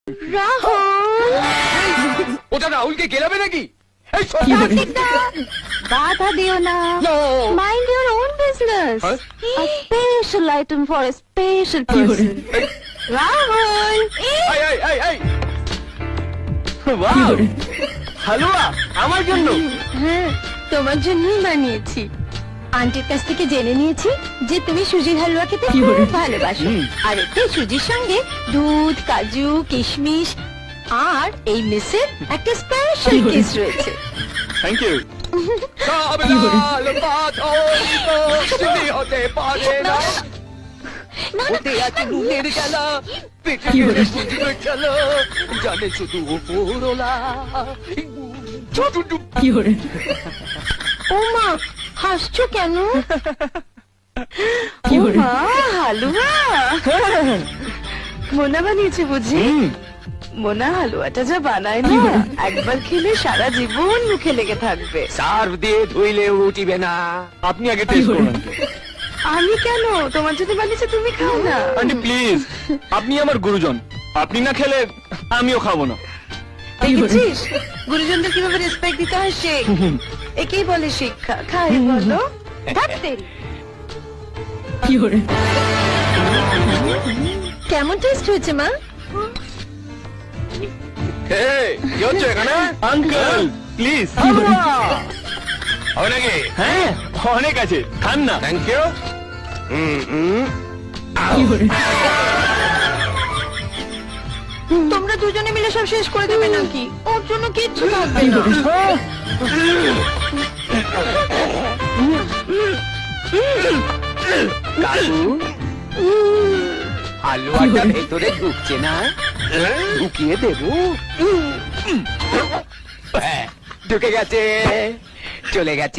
রাহুল, ওটা রাহুলকে গেলাবে নাকি? বাধা দিও না। Mind your own business. A special item for a special person. Rahul, হালুয়া আমার জন্য? হ্যাঁ, তোমার জন্যই বানিয়েছি। আন্টির কাছ থেকে জেনে নিয়েছি যে তুমি সুজির হালুয়া খেতে খুব ভালোবাসো, আর এতে সুজির সঙ্গে দুধ, কাজু, কিশমিশ আর এই মিসের একটা স্পেশাল কিস রয়েছে। Thank you. হতে পারে না, ওতে আছে নুনের গেলা, পেটে গেলে বুঝবে চলো, জানে শুধু ওপরওয়ালা। ও মা, হাসছো কেন? ও মা, হালুয়া মোনা বানিয়েছে বুঝি? মোনা হালুয়াটা যা বানায় না, একবার খেলে সারা জীবন মুখে লেগে থাকবে। সার্ফ দিয়ে ধুইলে উঠিবে না। আপনি আগে টেস্ট করুন। আমি কেন? তোমার যদি বানিয়েছে তুমি খাও না। আন্টি প্লিজ, আপনি আমার গুরুজন, আপনি না খেলে আমিও খাবো না। দেখেছিস গুরুজনদের কিভাবে রেসপেক্ট দিতে হয় শেখ। একেই বলে শিক্ষা। খাই বলো। কেমন টেস্ট হয়েছে মা? কি হচ্ছে এখানে? Uncle please. হবে নাকি? হ্যাঁ অনেক আছে, খান না। Thank you. তোমরা দুজনে মিলে সব শেষ করে দেবে নাকি? ওর জন্য কিচ্ছু থাকবে না। কাকু, হালুয়াটা ভেতরে ঢুকছে না, ঢুকিয়ে দেবো। ঢুকে গেছে, চলে গেছে।